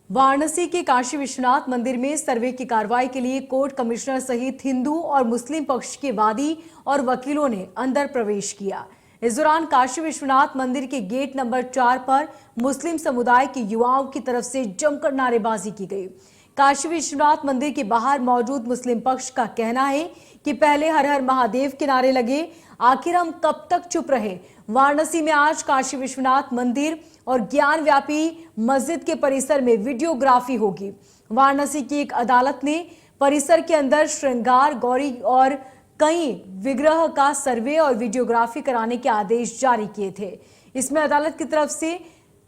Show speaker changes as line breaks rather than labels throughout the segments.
वाराणसी के काशी विश्वनाथ मंदिर में सर्वे की कार्रवाई के लिए कोर्ट कमिश्नर सहित हिंदू और मुस्लिम पक्ष के वादी और वकीलों ने अंदर प्रवेश किया। इस दौरान काशी विश्वनाथ मंदिर के गेट नंबर 4 पर मुस्लिम समुदाय के युवाओं की तरफ से जमकर नारेबाजी की गई। काशी विश्वनाथ मंदिर के बाहर मौजूद मुस्लिम पक्ष का कहना है कि पहले हर हर महादेव के नारे लगे, आखिर हम कब तक चुप रहे। वाराणसी में आज काशी विश्वनाथ मंदिर और ज्ञान व्यापी मस्जिद के परिसर में वीडियोग्राफी होगी। वाराणसी की एक अदालत ने परिसर के अंदर श्रृंगार गौरी और कई विग्रह का सर्वे और वीडियोग्राफी कराने के आदेश जारी किए थे। इसमें अदालत की तरफ से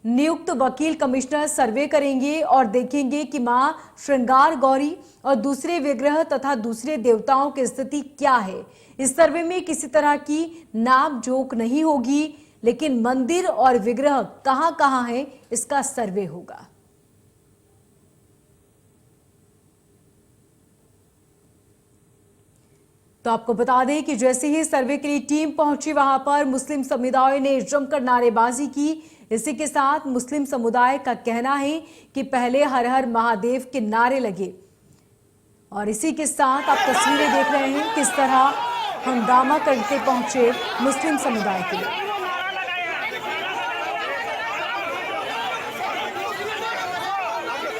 नियुक्त वकील कमिश्नर सर्वे करेंगे और देखेंगे कि मां श्रृंगार गौरी और दूसरे विग्रह तथा दूसरे देवताओं की स्थिति क्या है। इस सर्वे में किसी तरह की नाप जोक नहीं होगी, लेकिन मंदिर और विग्रह कहां-कहां है इसका सर्वे होगा। तो आपको बता दें कि जैसे ही सर्वे के लिए टीम पहुंची, वहां पर मुस्लिम समुदाय ने जमकर नारेबाजी की। इसी के साथ मुस्लिम समुदाय का कहना है कि पहले हर हर महादेव के नारे लगे। और इसी के साथ आप तस्वीरें देख रहे हैं किस तरह हंगामा करके पहुंचे मुस्लिम समुदाय के लोग।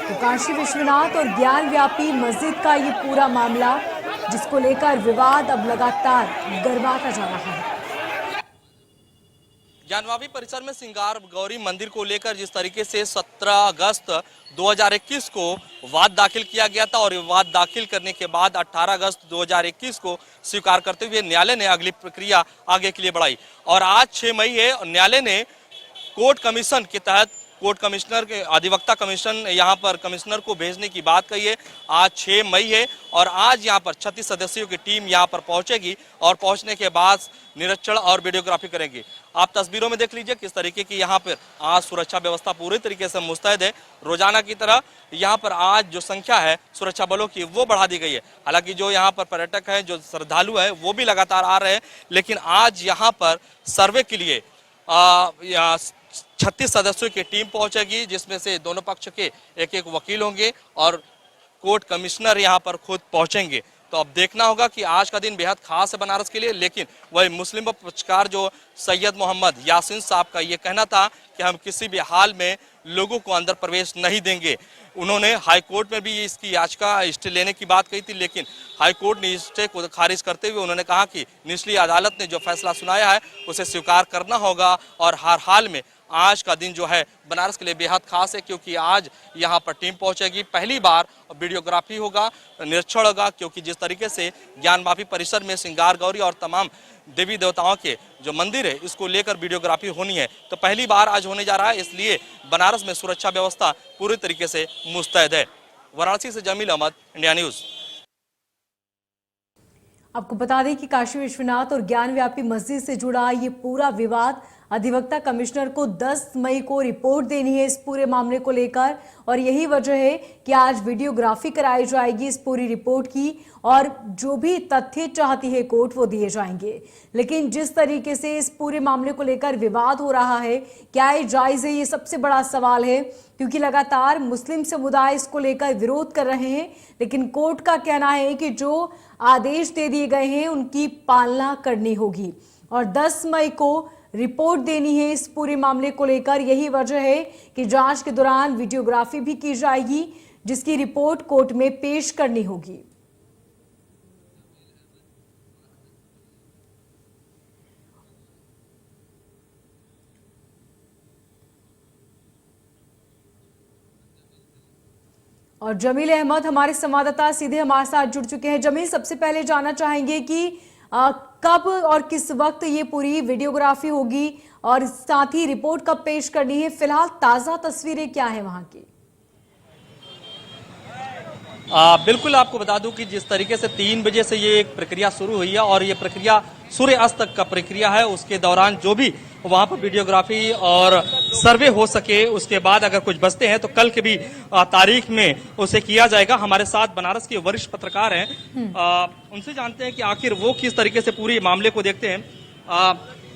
तो काशी विश्वनाथ और ज्ञान व्यापी मस्जिद का ये पूरा मामला, जिसको लेकर विवाद अब लगातार गरमाता जा रहा है।
ज्ञानवापी परिसर में श्रृंगार गौरी मंदिर को लेकर जिस तरीके से 17 अगस्त 2021 को वाद दाखिल किया गया था और वाद दाखिल करने के बाद 18 अगस्त 2021 को स्वीकार करते हुए न्यायालय ने अगली प्रक्रिया आगे के लिए बढ़ाई और आज 6 मई है। न्यायालय ने कोर्ट कमीशन के तहत कोर्ट कमिश्नर के अधिवक्ता कमीशन यहाँ पर कमिश्नर को भेजने की बात कही है। आज 6 मई है और आज यहाँ पर 36 सदस्यों की टीम यहाँ पर पहुंचेगी और पहुंचने के बाद निरीक्षण और वीडियोग्राफी करेंगे। आप तस्वीरों में देख लीजिए किस तरीके की यहाँ पर आज सुरक्षा व्यवस्था पूरी तरीके से मुस्तैद है। रोजाना की तरह यहाँ पर आज जो संख्या है सुरक्षा बलों की वो बढ़ा दी गई है। हालांकि जो यहाँ पर पर्यटक हैं, जो श्रद्धालु हैं, वो भी लगातार आ रहे हैं, लेकिन आज यहाँ पर सर्वे के लिए 36 सदस्यों की टीम पहुंचेगी, जिसमें से दोनों पक्ष के एक एक वकील होंगे और कोर्ट कमिश्नर यहां पर खुद पहुंचेंगे। तो अब देखना होगा कि आज का दिन बेहद खास है बनारस के लिए। लेकिन वही मुस्लिम पक्षकार जो सैयद मोहम्मद यासीन साहब का ये कहना था कि हम किसी भी हाल में लोगों को अंदर प्रवेश नहीं देंगे। उन्होंने हाई कोर्ट में भी इसकी याचिका स्टे लेने की बात कही थी, लेकिन हाई कोर्ट ने स्टे को खारिज करते हुए उन्होंने कहा कि निचली अदालत ने जो फैसला सुनाया है उसे स्वीकार करना होगा और हर हाल में आज का दिन जो है बनारस के लिए बेहद खास है, क्योंकि आज यहाँ पर टीम पहुंचेगी। पहली बार वीडियोग्राफी होगा, निरीक्षण होगा, क्योंकि जिस तरीके से ज्ञानवापी परिसर में श्रृंगार गौरी और तमाम देवी देवताओं के जो मंदिर है इसको लेकर वीडियोग्राफी होनी है, तो पहली बार आज होने जा रहा है। इसलिए बनारस में सुरक्षा व्यवस्था पूरी तरीके से मुस्तैद है। वाराणसी से जमील अहमद, इंडिया न्यूज।
आपको बता दें कि काशी विश्वनाथ और ज्ञान व्यापी मस्जिद से जुड़ा ये पूरा विवाद अधिवक्ता कमिश्नर को 10 मई को रिपोर्ट देनी है इस पूरे मामले को लेकर, और यही वजह है कि आज वीडियोग्राफी कराई जाएगी इस पूरी रिपोर्ट की और जो भी तथ्य चाहती है कोर्ट वो दिए जाएंगे। लेकिन जिस तरीके से इस पूरे मामले को लेकर विवाद हो रहा है, क्या ये जायज है, ये सबसे बड़ा सवाल है, क्योंकि लगातार मुस्लिम समुदाय इसको लेकर विरोध कर रहे हैं। लेकिन कोर्ट का कहना है कि जो आदेश दे दिए गए हैं उनकी पालना करनी होगी और 10 मई को रिपोर्ट देनी है इस पूरे मामले को लेकर। यही वजह है कि जांच के दौरान वीडियोग्राफी भी की जाएगी, जिसकी रिपोर्ट कोर्ट में पेश करनी होगी। और जमील अहमद हमारे संवाददाता सीधे हमारे साथ जुड़ चुके हैं। जमील, सबसे पहले जानना चाहेंगे कि कब और किस वक्त ये पूरी वीडियोग्राफी होगी और साथ ही रिपोर्ट कब पेश करनी है। फिलहाल ताजा तस्वीरें क्या है वहां की?
बिल्कुल, आपको बता दूं कि जिस तरीके से 3 बजे से ये एक प्रक्रिया शुरू हुई है और ये प्रक्रिया सूर्य अस्त तक का प्रक्रिया है। उसके दौरान जो भी वहां पर वीडियोग्राफी और सर्वे हो सके, उसके बाद अगर कुछ बचते हैं तो कल के भी तारीख में उसे किया जाएगा। हमारे साथ बनारस के वरिष्ठ पत्रकार हैं, उनसे जानते हैं कि आखिर वो किस तरीके से पूरे मामले को देखते हैं।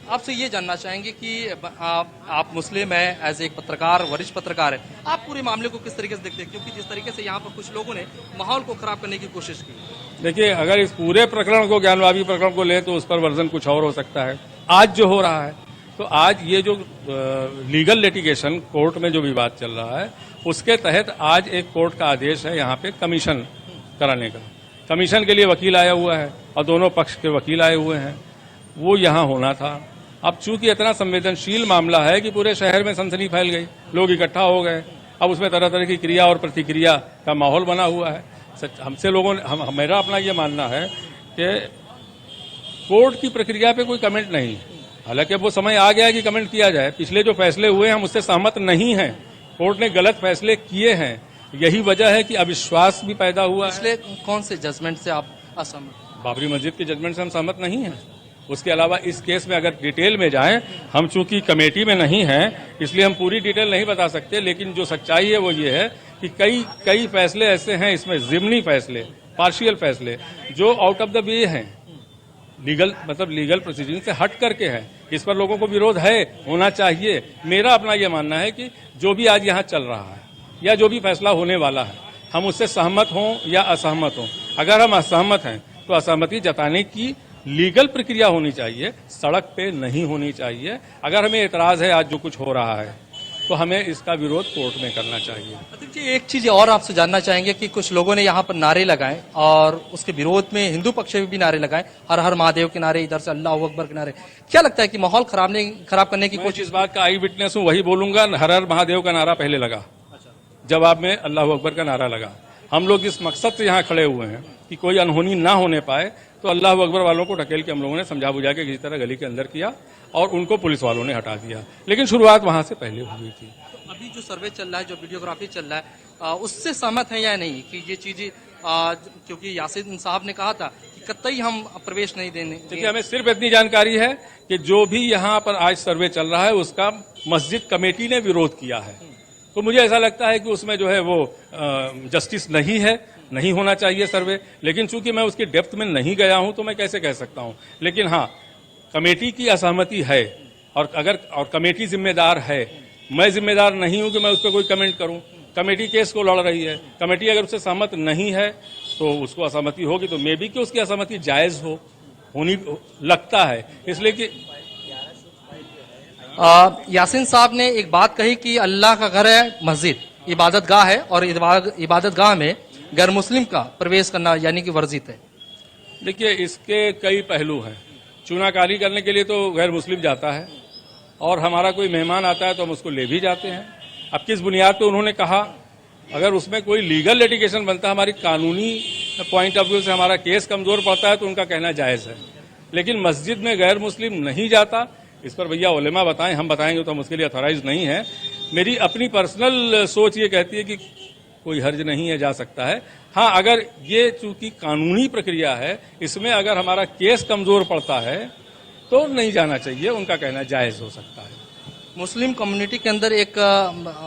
आपसे ये जानना चाहेंगे कि आप मुस्लिम हैं, एज एक पत्रकार, वरिष्ठ पत्रकार है, आप पूरे मामले को किस तरीके से देखते हैं? क्योंकि जिस तरीके से यहाँ पर कुछ लोगों ने माहौल को खराब करने की कोशिश की।
देखिए, अगर इस पूरे प्रकरण को, ज्ञानवापी प्रकरण को ले, तो उस पर वर्जन कुछ और हो सकता है। आज जो हो रहा है, तो आज ये जो लीगल लिटिगेशन कोर्ट में जो विवाद चल रहा है, उसके तहत आज एक कोर्ट का आदेश है यहाँ पे कमीशन कराने का। कमीशन के लिए वकील आया हुआ है और दोनों पक्ष के वकील आए हुए हैं, वो यहाँ होना था। अब चूंकि इतना संवेदनशील मामला है कि पूरे शहर में सनसनी फैल गई, लोग इकट्ठा हो गए, अब उसमें तरह तरह की क्रिया और प्रतिक्रिया का माहौल बना हुआ है। हमसे लोगों ने, मेरा अपना ये मानना है कि कोर्ट की प्रक्रिया पे कोई कमेंट नहीं है। हालांकि अब वो समय आ गया है कि कमेंट किया जाए। पिछले जो फैसले हुए हम उससे सहमत नहीं हैं। कोर्ट ने गलत फैसले किए हैं, यही वजह है कि अविश्वास भी पैदा हुआ है।
पिछले कौन से जजमेंट से आप असहमत?
बाबरी मस्जिद के जजमेंट से हम सहमत नहीं हैं। उसके अलावा इस केस में अगर डिटेल में जाएं, हम चूंकि कमेटी में नहीं हैं, इसलिए हम पूरी डिटेल नहीं बता सकते, लेकिन जो सच्चाई है वो ये है कि कई फैसले ऐसे हैं इसमें, जिम्नी फैसले, पार्शियल फैसले, जो आउट ऑफ द वे हैं, लीगल प्रोसीडिंग से हट करके है। इस पर लोगों को विरोध है, होना चाहिए। मेरा अपना यह मानना है कि जो भी आज यहाँ चल रहा है या जो भी फैसला होने वाला है, हम उससे सहमत हों या असहमत हों, अगर हम असहमत हैं तो असहमति जताने की लीगल प्रक्रिया होनी चाहिए, सड़क पे नहीं होनी चाहिए। अगर हमें एतराज है आज जो कुछ हो रहा है, तो हमें इसका विरोध कोर्ट में करना चाहिए।
अतिक जी, एक चीज और आपसे जानना चाहेंगे कि कुछ लोगों ने यहाँ पर नारे लगाए और उसके विरोध में हिंदू पक्ष में भी नारे लगाए, हर हर महादेव के नारे, इधर से अल्लाह अकबर के नारे। क्या लगता है कि माहौल खराब करने की कोशिश?
इस बात का आई विटनेस हूँ, वही बोलूंगा। हर हर महादेव का नारा पहले लगा, जवाब में अल्लाह अकबर का नारा लगा। हम लोग इस मकसद से यहाँ खड़े हुए हैं कि कोई अनहोनी ना होने पाए, तो अल्लाह अकबर वालों को ढकेल के हम लोगों ने समझा बुझा के किसी तरह गली के अंदर किया और उनको पुलिस वालों ने हटा दिया, लेकिन शुरुआत वहां से पहले हुई थी।
तो अभी जो सर्वे चल रहा है, जो वीडियोग्राफी चल रहा है, उससे सहमत है या नहीं कि ये चीजें, क्योंकि यासीन साहब ने कहा था कि कतई हम प्रवेश नहीं देने।
देखिए, हमें सिर्फ इतनी जानकारी है कि जो भी यहाँ पर आज सर्वे चल रहा है उसका मस्जिद कमेटी ने विरोध किया है। तो मुझे ऐसा लगता है कि उसमें जो है वो जस्टिस नहीं है, नहीं होना चाहिए सर्वे। लेकिन चूंकि मैं उसकी डेप्थ में नहीं गया हूं, तो मैं कैसे कह सकता हूं। लेकिन हाँ, कमेटी की असहमति है और कमेटी जिम्मेदार है। मैं जिम्मेदार नहीं हूं कि मैं उस पर कोई कमेंट करूं। कमेटी केस को लड़ रही है, कमेटी अगर उससे सहमत नहीं है तो उसको असहमति होगी, तो मे भी कि उसकी असहमति जायज होनी लगता है। इसलिए कि
यासीन साहब ने एक बात कही कि अल्लाह का घर है मस्जिद, इबादत गाह है, और इबादत गाह में गैर मुस्लिम का प्रवेश करना यानी कि वर्जित है।
देखिए, इसके कई पहलू हैं। चूनाकारी करने के लिए तो गैर मुस्लिम जाता है, और हमारा कोई मेहमान आता है तो हम उसको ले भी जाते हैं। अब किस बुनियाद पे उन्होंने कहा, अगर उसमें कोई लीगल लिटिगेशन बनता है, हमारी कानूनी पॉइंट ऑफ व्यू से हमारा केस कमजोर पड़ता है, तो उनका कहना जायज़ है। लेकिन मस्जिद में गैर मुस्लिम नहीं जाता, इस पर भैया उलेमा बताएं, हम बताएंगे तो हम उसके लिए अथॉराइज नहीं है। मेरी अपनी पर्सनल सोच ये कहती है कि कोई हर्ज नहीं है, जा सकता है। हाँ, अगर ये चूंकि कानूनी प्रक्रिया है, इसमें अगर हमारा केस कमजोर पड़ता है तो नहीं जाना चाहिए, उनका कहना जायज हो सकता है।
मुस्लिम कम्युनिटी के अंदर एक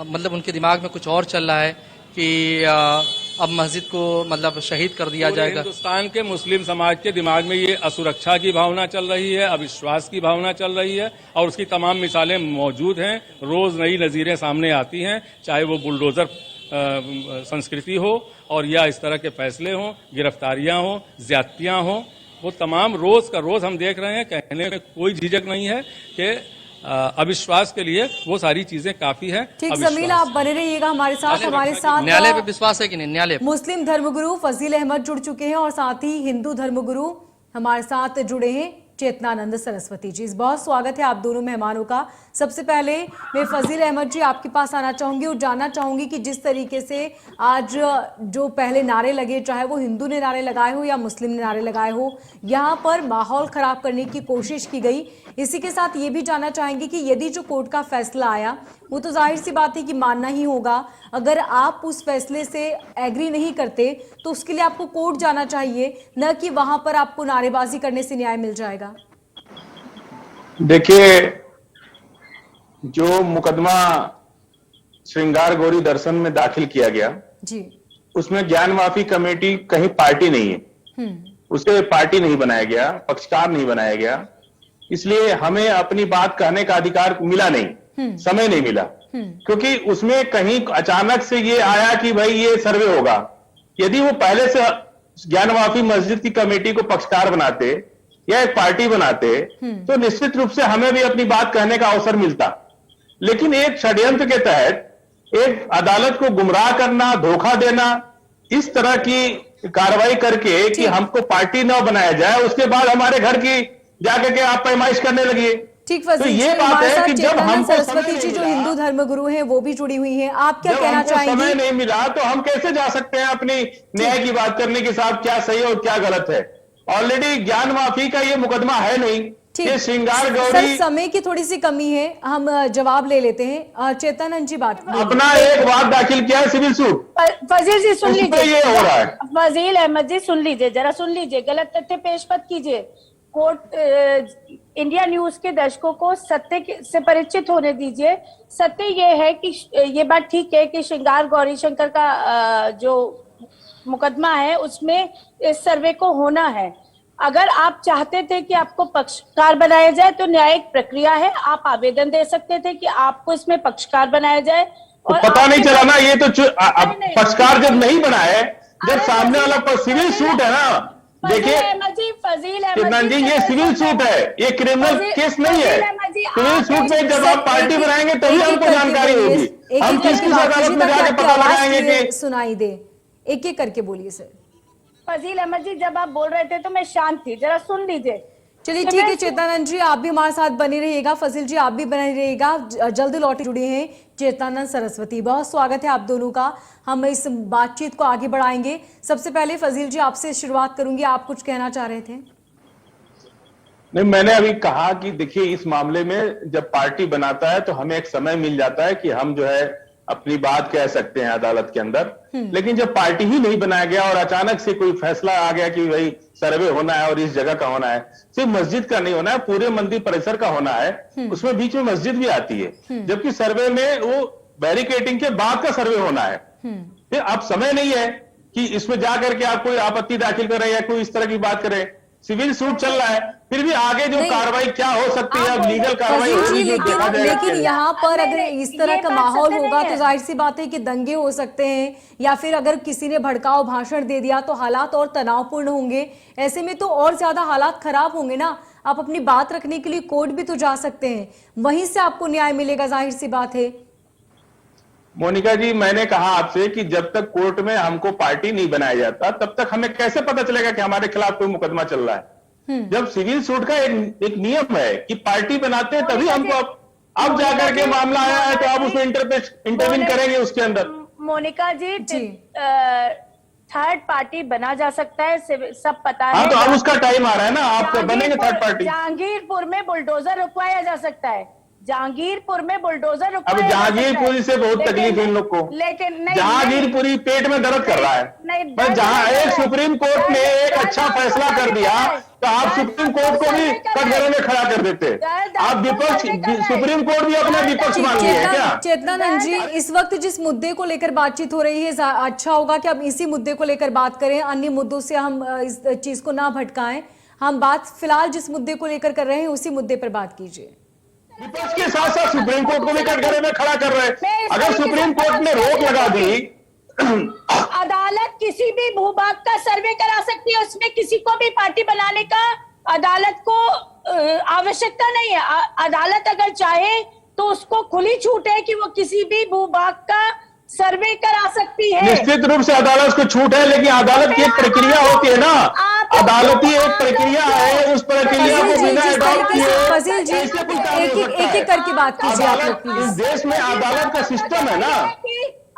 मतलब उनके दिमाग में कुछ और चल रहा है कि अब मस्जिद को मतलब शहीद कर दिया जाएगा।
हिंदुस्तान के मुस्लिम समाज के दिमाग में ये असुरक्षा की भावना चल रही है, अविश्वास की भावना चल रही है, और उसकी तमाम मिसालें मौजूद हैं। रोज नई नज़ीरें सामने आती हैं, चाहे वो बुलडोजर संस्कृति हो और या इस तरह के फैसले हों, गिरफ्तारियां हों, ज्यादतियां हों, वो तमाम रोज का रोज हम देख रहे हैं। कहने में कोई झिझक नहीं है कि अविश्वास के लिए वो सारी चीजें काफी है।
ठीक, जमील आप बने रहिएगा हमारे साथ।
न्यायालय पे विश्वास है कि नहीं? न्यायालय
मुस्लिम धर्मगुरु फजील अहमद जुड़ चुके हैं और साथ ही हिंदू धर्मगुरु हमारे साथ जुड़े हैं चेतनानंद सरस्वती जी। बहुत स्वागत है आप दोनों मेहमानों का। सबसे पहले मैं फजील अहमद जी आपके पास आना चाहूंगी और जानना चाहूंगी कि जिस तरीके से आज जो पहले नारे लगे, चाहे वो हिंदू ने नारे लगाए हो या मुस्लिम ने नारे लगाए हो, यहाँ पर माहौल खराब करने की कोशिश की गई। इसी के साथ ये भी जानना चाहेंगे कि यदि जो कोर्ट का फैसला आया वो तो जाहिर सी बात है कि मानना ही होगा। अगर आप उस फैसले से एग्री नहीं करते तो उसके लिए आपको कोर्ट जाना चाहिए, न कि वहां पर आपको नारेबाजी करने से न्याय मिल जाएगा।
देखिए, जो मुकदमा श्रृंगार गौरी दर्शन में दाखिल किया गया
जी,
उसमें ज्ञान माफी कमेटी कहीं पार्टी नहीं है, उसे पार्टी नहीं बनाया गया, पक्षकार नहीं बनाया गया। इसलिए हमें अपनी बात कहने का अधिकार मिला नहीं, समय नहीं मिला, क्योंकि उसमें कहीं अचानक से ये आया कि भाई ये सर्वे होगा। यदि वो पहले से ज्ञान वापी मस्जिद की कमेटी को पक्षकार बनाते या एक पार्टी बनाते तो निश्चित रूप से हमें भी अपनी बात कहने का अवसर मिलता। लेकिन एक षड्यंत्र के तहत एक अदालत को गुमराह करना, धोखा देना, इस तरह की कार्रवाई करके कि हमको पार्टी न बनाया जाए, उसके बाद हमारे घर की जाकर के आप पैमाइश करने लगी।
ठीक,
तो
फजील
ये
जी,
बात
हमारे
है
साथ
कि जब
चेतनानंद
हमको समय
सरस्वती
नहीं
जी जो
मिला,
हिंदू धर्मगुरु हैं वो भी जुड़ी हुई हैं, आप क्या
जब
कहना
हमको समय
चाहेंगी?
नहीं मिला तो हम कैसे जा सकते हैं अपनी न्याय की बात करने के साथ, क्या सही और क्या गलत है। ऑलरेडी ज्ञान माफी का ये मुकदमा है नहीं, ये श्रृंगार
सर,
गौरी।
समय की थोड़ी सी कमी है, हम जवाब ले लेते हैं। चेतनानंद जी बात
अपना एक बात दाखिल किया है सिविल सूट,
फजील जी सुन
उस पे
लीजिए,
ये हो रहा है।
फजील अहमद जी सुन लीजिए, जरा सुन लीजिए, गलत तथ्य पेश मत कीजिए। कोर्ट इंडिया न्यूज के दर्शकों को सत्य से परिचित होने दीजिए। सत्य ये है कि ये बात ठीक है कि श्रृंगार गौरी शंकर का जो मुकदमा है उसमें इस सर्वे को होना है। अगर आप चाहते थे कि आपको पक्षकार बनाया जाए तो न्यायिक प्रक्रिया है, आप आवेदन दे सकते थे कि आपको इसमें पक्षकार बनाया जाए।
तो पता नहीं चला ना, ये तो पक्षकार जब नहीं बनाए, जब सामने वाला सिविल सूट है ना, देखिए चेतनानंद जी ये सिविल सूट है, ये क्रिमिनल केस नहीं है। सिविल सूट में जब आप पार्टी बनाएंगे तभी हमको जानकारी होगी, हम किस किस अदालत में जाके पता लगाएंगे कि
सुनाई दे। एक एक करके बोलिए सर।
फजील अहमद जी जब आप बोल रहे थे तो मैं शांत थी, जरा सुन लीजिए।
चलिए ठीक है चेतनानंद जी, आप भी हमारे साथ बने रहिएगा, फजील जी आप भी बने रहिएगा, जल्द लौटे जुड़े हैं चेतनानंद सरस्वती। बहुत स्वागत है आप दोनों का, हम इस बातचीत को आगे बढ़ाएंगे। सबसे पहले फजील जी आपसे शुरुआत करूंगी, आप कुछ कहना चाह रहे थे?
नहीं, मैंने अभी कहा कि देखिए इस मामले में जब पार्टी बनाता है तो हमें एक समय मिल जाता है कि हम जो है अपनी बात कह सकते हैं अदालत के अंदर। लेकिन जब पार्टी ही नहीं बनाया गया और अचानक से कोई फैसला आ गया कि भाई सर्वे होना है और इस जगह का होना है, सिर्फ मस्जिद का नहीं होना है, पूरे मंदिर परिसर का होना है, उसमें बीच में मस्जिद भी आती है, जबकि सर्वे में वो बैरिकेडिंग के बाद का सर्वे होना है। फिर अब समय नहीं है कि इसमें जाकर के आप कोई आपत्ति दाखिल करें या कोई इस तरह की बात करें। सिविल सूट चल रहा है, फिर भी आगे जो कार्रवाई क्या हो सकती है, अब लीगल कार्रवाई होगी जो देखा जाएगा।
लेकिन यहाँ पर अगर इस तरह का माहौल होगा तो जाहिर सी बात है कि दंगे हो सकते हैं, या फिर अगर किसी ने भड़काऊ भाषण दे दिया तो हालात और तनावपूर्ण होंगे। ऐसे में तो और ज्यादा हालात खराब होंगे ना। आप अपनी बात रखने के लिए कोर्ट भी तो जा सकते हैं, वहीं से आपको न्याय मिलेगा, जाहिर सी बात है।
मोनिका जी, मैंने कहा आपसे कि जब तक कोर्ट में हमको पार्टी नहीं बनाया जाता तब तक हमें कैसे पता चलेगा कि हमारे खिलाफ कोई मुकदमा चल रहा है। जब सिविल सूट का एक नियम है कि पार्टी बनाते हैं तभी हमको अब जाकर के मामला आया है तो आप उसमें इंटरवीन करेंगे उसके अंदर।
मोनिका जी थर्ड पार्टी बना जा सकता है, सब पता है।
हाँ, तो अब उसका टाइम आ रहा है ना, आप बनेंगे थर्ड पार्टी।
जहांगीरपुर में बुलडोजर रुकवाया जा सकता है, जहांगीरपुर में बुलडोजर
अब जहांगीरपुरी से बहुत तकलीफ है इन लोग को,
लेकिन
जहांगीरपुरी पेट में दर्द कर रहा है। पर जहां एक सुप्रीम कोर्ट ने एक अच्छा फैसला कर दिया तो आप सुप्रीम कोर्ट को भी कटघरे में खड़ा कर देते। आप विपक्ष, सुप्रीम कोर्ट भी अपना विपक्ष मान लिया है क्या?
चेतनानंद जी, इस वक्त जिस मुद्दे को लेकर बातचीत हो रही है, अच्छा होगा कि अब इसी मुद्दे को लेकर बात करें, अन्य मुद्दों से हम इस चीज को ना भटकाएं। हम बात फिलहाल जिस मुद्दे को लेकर कर रहे हैं उसी मुद्दे पर बात कीजिए।
विपक्ष के साथ साथ सुप्रीम कोर्ट को भी कटघरे में खड़ा कर रहे हैं। अगर सुप्रीम कोर्ट ने रोक लगा दी,
अदालत किसी भी भूभाग का सर्वे करा सकती है, उसमें किसी को भी पार्टी बनाने का अदालत को आवश्यकता नहीं है। अदालत अगर चाहे तो उसको खुली छूट है कि वो किसी भी भूभाग का सर्वे करा सकती है।
निश्चित रूप से अदालत को छूट है, लेकिन अदालत की एक प्रक्रिया होती है ना, अदालती एक प्रक्रिया है, उस प्रक्रिया को बिना अडॉप्ट किए
फजील जी एक एक करके बात कीजिए आप लोग प्लीज।
इस देश में अदालत का सिस्टम है ना,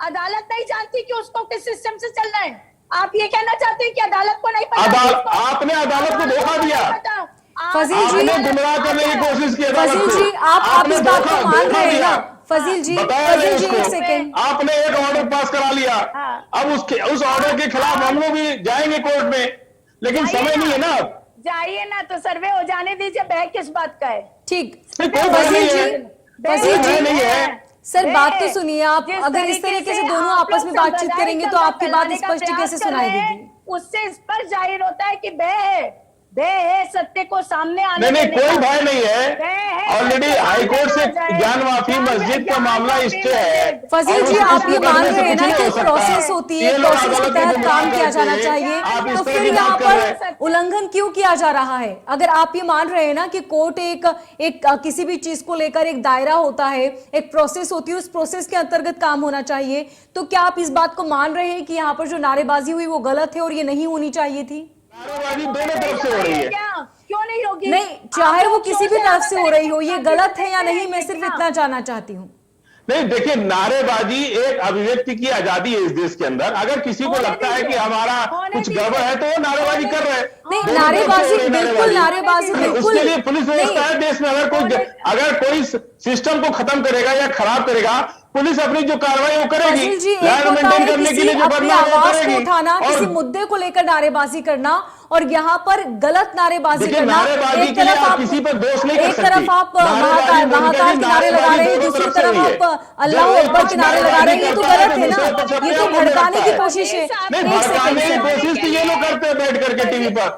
अदालत नहीं जानती कि उसको किस सिस्टम से चलना है। आप ये कहना चाहते हैं कि अदालत को नहीं पता?
आपने अदालत को धोखा दिया,
फजील जी
गुमराह करने की कोशिश की।
फजील जी आप इस बात को मान रहे हैं ना? फजील जी एक सेकेंड,
आपने एक ऑर्डर पास करा लिया, अब उस ऑर्डर के खिलाफ हम लोग भी जाएंगे कोर्ट में, लेकिन समय नहीं है ना।
जाइए ना, तो सर्वे हो जाने दीजिए, बह किस बात का है?
ठीक,
फजील जी नहीं है
सर, बात तो सुनिए आप। अगर इस तरीके से दोनों आपस में बातचीत करेंगे तो आपकी बात स्पष्ट कैसे सुनाई देगी?
उससे स्पष्ट जाहिर होता है कि बह है। सत्य को सामने आने
नहीं
देने
कोई
का।
भय नहीं है। ऑलरेडी हाईकोर्ट से ज्ञान माफी मस्जिद का मामला स्टे है।
फजील जी, आप ये मान रहे हैं ना कि प्रोसेस होती है, प्रोसेस के तहत काम किया जाना चाहिए, तो फिर यहाँ पर उल्लंघन क्यों किया जा रहा है? अगर आप ये मान रहे हैं ना कि कोर्ट एक किसी भी चीज को लेकर एक दायरा होता है, एक प्रोसेस होती है, उस प्रोसेस के अंतर्गत काम होना चाहिए, तो क्या आप इस बात को मान रहे हैं कि यहाँ पर जो नारेबाजी हुई वो गलत है और ये नहीं होनी चाहिए थी?
नारेबाजी दोनों तरफ से हो रही है।
क्यों नहीं होगी?
नहीं, चाहे वो किसी भी तरफ से हो रही हो, ये गलत है या नहीं, मैं सिर्फ इतना जानना चाहती हूँ।
नहीं देखिए, नारेबाजी एक अभिव्यक्ति की आजादी है इस देश के अंदर। अगर किसी को लगता है कि हमारा कुछ गड़बड़ है तो वो नारेबाजी कर रहे हैं।
नहीं, नारेबाजी बिल्कुल, नारेबाजी बिल्कुल।
उसके लिए पुलिस व्यवस्था है देश में। अगर कोई सिस्टम को खत्म करेगा या खराब करेगा, पुलिस अपनी जो कार्रवाई वो करेगी।
फजील जी, एक
लैंड
होता
मेंटेन
है
करने के
किसी
लिए जो
अपनी
करना है वो
आवाज को
करेगी।
उठाना,
और
किसी मुद्दे को लेकर नारेबाजी करना, और यहाँ पर गलत नारेबाजी
देखिए,
करना।
नारेबाजी
एक
के लिए
तरफ
आप किसी पर दोष नहीं कर
एक तरफ
सकती।
आप
नारेबाजी
महाकाल के नारे लगा रहे हैं, दूसरी तरफ आप अल्लाह अकबर के नारे लगा रहे हैं, ये तो गलत है ना, ये तो भड़काने की कोशिश है।
नहीं,
एक सेकंड
भड़काने की
सर।
कोशिश तो ये लोग करते हैं बैठ करके टीवी पर।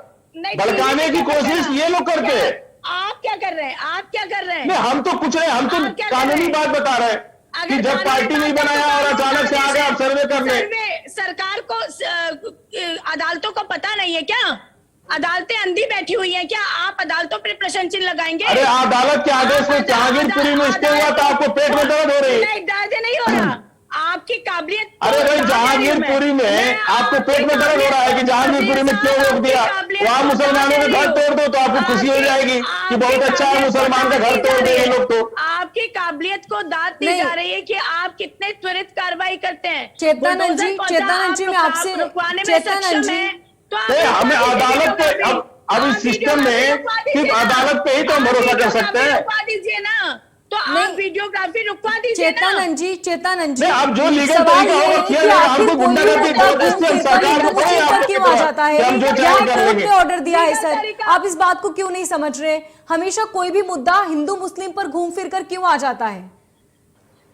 भड़काने की कोशिश ये लोग करते हैं।
आप क्या कर रहे हैं? आप क्या कर रहे हैं?
नहीं, हम तो कुछ नहीं, हम तो
आप क्या कर
कानूनी
रहे हैं?
बात बता रहे हैं कि जब
कानूनी
पार्टी नहीं
बात
बनाया और अचानक से आ गए आप सर्वे करने।
सरकार को अदालतों को पता नहीं है क्या? अदालतें अंधी बैठी हुई हैं क्या? आप अदालतों पर प्रश्न चिन्ह लगाएंगे?
अरे अदालत के आदेश में जहांगीरपुरी में स्टे हुआ था, आपको पेट में दर्द हो रही है?
नहीं, दर्द नहीं हो रहा। आपकी काबिलियत।
अरे भाई, जहांगीरपुरी में आपको पेट में दर्द हो रहा है कि जहांगीरपुरी में क्यों रोक दिया? वहां मुसलमानों के घर तोड़ दो तो आपको खुशी हो जाएगी कि बहुत अच्छा है, मुसलमान का घर तोड़ देंगे लोग। तो
आपकी काबिलियत को दाद दी जा रही है कि आप कितने त्वरित कार्रवाई करते हैं।
चेतनानंद जी, मैं आपसे, चेतनानंद जी,
हमें अदालत पे अब इस सिस्टम में सिर्फ अदालत पे ही तो हम भरोसा कर सकते हैं।
रुकवा दीजिए ना, तो आप वीडियोग्राफी रुकवा दीजिए ना।
चेतनानंद जी,
अब जो लीगल
सवाल
तरीका
ये
होगा
है
किया
कि
जाएगा।
आखिर
हमको
कोई
गुंडागर्दी
मुद्दा
बहुत इससे
घूम
सरकार
फिर
को
कर
कोई
पर क्यों आ जाता है?
कि हम जो
यहाँ
चाहे कर
कोर्ट
लेंगे।
ने ऑर्डर दिया है सर,
तरीका।
आप इस बात को क्यों नहीं समझ रहे? हमेशा कोई भी मुद्दा हिंदू मुस्लिम पर घूम फिर कर क्यों आ जाता है?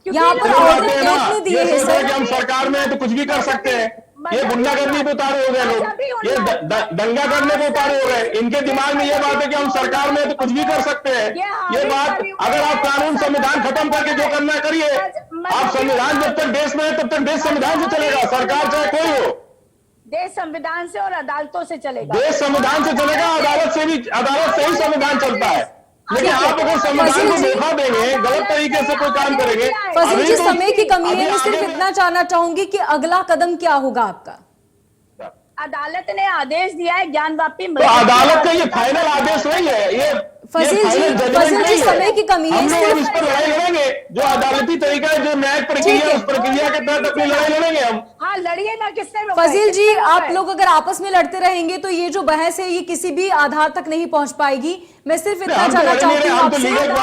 यहाँ पर ऑर्डर कोर्ट ने दिए हैं सर।
कि हम सरकार में है तो कुछ भी कर सकते हैं। ये गुंडागर्दी पे उतारे हो गए लोग, ये दंगा करने पे उतारे हो गए। इनके दिमाग में ये बात है कि हम सरकार में है तो कुछ भी कर सकते हैं। ये बात, अगर आप कानून संविधान खत्म करके जो करना है करिए। आप संविधान जब तक देश में है तब तक देश संविधान से चलेगा, सरकार चाहे कोई हो।
देश संविधान से और अदालतों से चलेगा।
देश संविधान से चलेगा, अदालत से ही संविधान चलता है। लेकिन आप अगर संविधान को धोखा देंगे, गलत तरीके से कोई काम करेंगे।
फजील जी,
तो
समय की कमी है, मैं सिर्फ इतना जानना चाहूंगी कि अगला कदम क्या होगा आपका?
अदालत ने आदेश दिया है ज्ञान वापी।
तो अदालत का ये फाइनल आदेश नहीं है, ये
फजील जी, समय की कमी है,
हम लोग
सिर्फ
इस पर लड़ाई लड़ेंगे। जो अदालती तरीका है, जो न्यायिक प्रक्रिया है, उस प्रक्रिया के तहत अपनी लड़ाई लड़ेंगे हम।
हाँ, लड़िए ना, किसने रोका है?
फजील जी,
किसने रोका
आप
है?
लोग अगर आपस में लड़ते रहेंगे तो ये जो बहस है ये किसी भी आधार तक नहीं पहुंच पाएगी। मैं सिर्फ इतना
हम तो
जानना
लड़ नहीं
चाहती
रहे,
हूँ
हम तो
आपसे।
लीगल